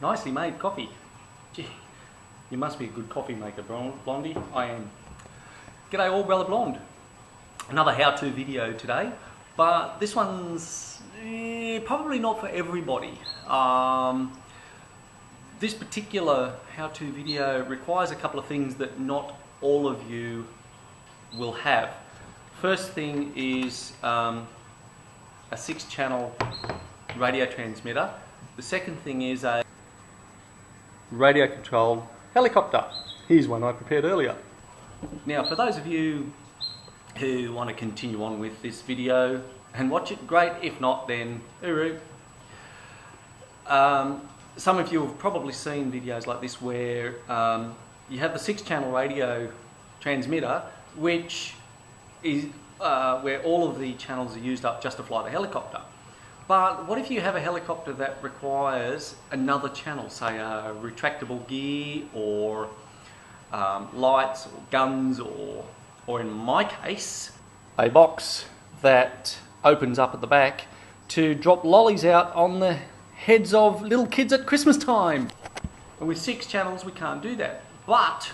Nicely made coffee. Gee, you must be a good coffee maker, Blondie. I am. G'day all, Brother Blonde. Another how-to video today, but this one's probably not for everybody. This particular how-to video requires a couple of things that not all of you will have. First thing is a 6-channel radio transmitter. The second thing is a radio controlled helicopter. Here's one I prepared earlier. Now for those of you who want to continue on with this video and watch it, great. If not, then hooroo. Some of you have probably seen videos like this where you have the 6-channel radio transmitter, which is where all of the channels are used up just to fly the helicopter. But what if you have a helicopter that requires another channel, say a retractable gear or lights or guns, or in my case, a box that opens up at the back to drop lollies out on the heads of little kids at Christmas time. And with 6 channels we can't do that, but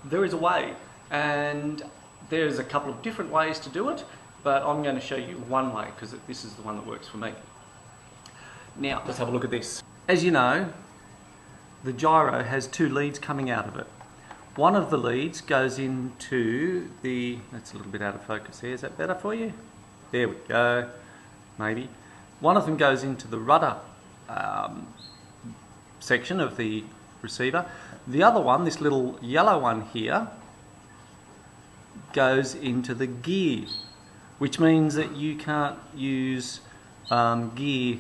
there is a way, and there's a couple of different ways to do it, but I'm going to show you one way because this is the one that works for me. Now let's have a look at this. As you know, the gyro has 2 leads coming out of it. One of the leads goes into the, that's a little bit out of focus here, is that better for you? There we go, maybe. One of them goes into the rudder section of the receiver. The other one, this little yellow one here, goes into the gear, which means that you can't use gear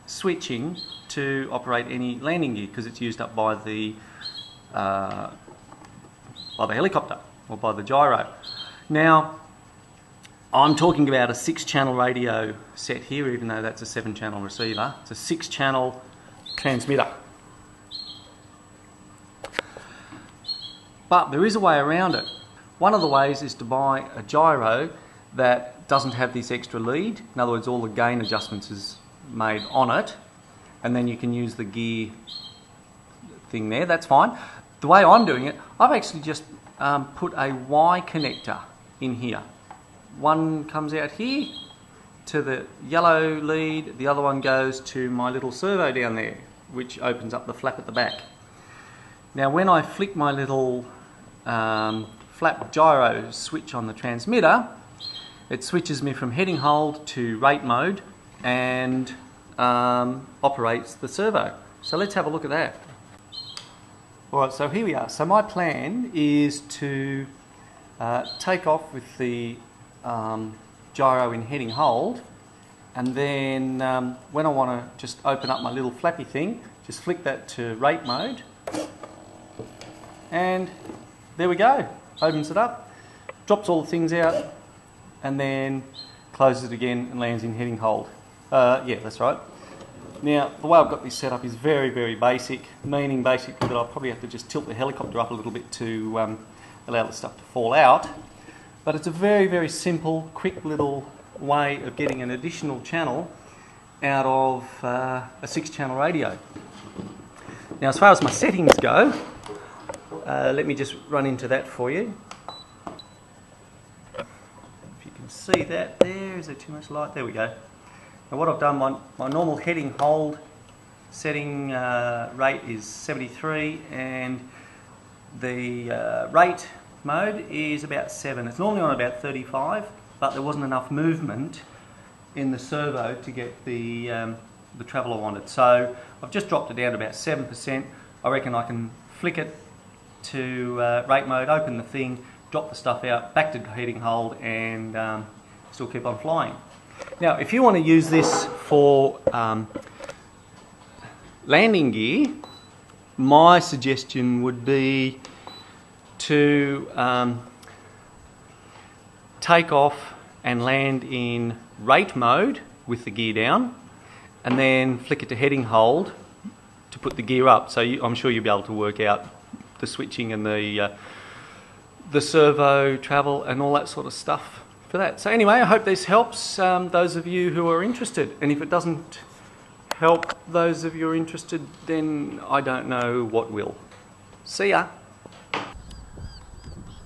switching to operate any landing gear because it's used up by the helicopter or by the gyro. Now, I'm talking about a 6-channel radio set here, even though that's a 7-channel receiver. It's a 6-channel transmitter. But there is a way around it. One of the ways is to buy a gyro that doesn't have this extra lead. In other words, all the gain adjustments is made on it, and then you can use the gear thing there. That's fine. The way I'm doing it, I've actually just put a Y connector in here. One comes out here to the yellow lead, the other one goes to my little servo down there, which opens up the flap at the back. Now when I flick my little flap gyro switch on the transmitter, it switches me from heading hold to rate mode and operates the servo. So let's have a look at that. Alright, so here we are. So my plan is to take off with the gyro in heading hold, and then when I want to just open up my little flappy thing, just flick that to rate mode, and there we go. Opens it up, drops all the things out, and then closes it again and lands in heading hold. Yeah, that's right. Now, the way I've got this set up is very, very basic, meaning basically that I'll probably have to just tilt the helicopter up a little bit to allow the stuff to fall out. But it's a very, very simple, quick little way of getting an additional channel out of a 6-channel radio. Now, as far as my settings go, let me just run into that for you. If you can see that there, is there too much light? There we go. Now what I've done, my normal heading hold setting rate is 73, and the rate mode is about 7. It's normally on about 35, but there wasn't enough movement in the servo to get the travel I wanted. So I've just dropped it down to about 7%. I reckon I can flick it to rate mode, open the thing, drop the stuff out, back to heading hold, and still keep on flying. Now, if you want to use this for landing gear, my suggestion would be to take off and land in rate mode with the gear down, and then flick it to heading hold to put the gear up. So I'm sure you'll be able to work out the switching and the servo travel and all that sort of stuff for that. So anyway, I hope this helps those of you who are interested, and if it doesn't help those of you who are interested, then I don't know what will. See ya.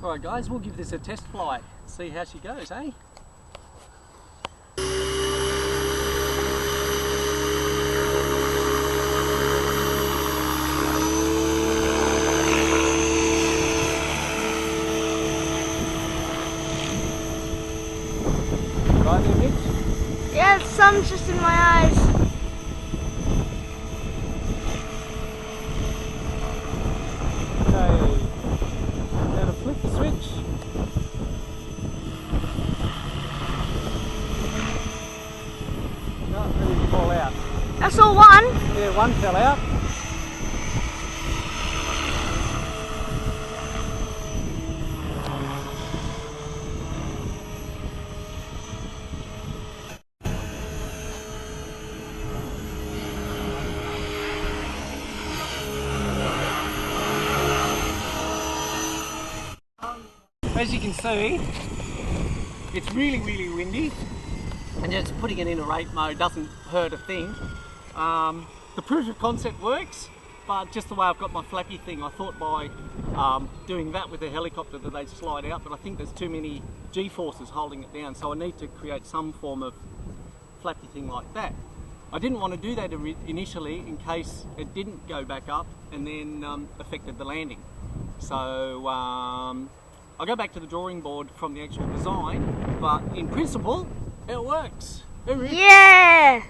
Alright guys, we'll give this a test fly. See how she goes, eh? Right there, Mitch? Yeah, the sun's just in my eyes. Okay, now to flip the switch. Not ready to fall out. I saw one. Yeah, one fell out. As you can see, it's really windy, and just putting it in a rate mode doesn't hurt a thing. The proof of concept works, but just the way I've got my flappy thing, I thought by doing that with the helicopter that they'd slide out, but I think there's too many G-forces holding it down, so I need to create some form of flappy thing like that. I didn't want to do that initially in case it didn't go back up and then affected the landing. So I'll go back to the drawing board from the actual design, but in principle, it works. Yeah!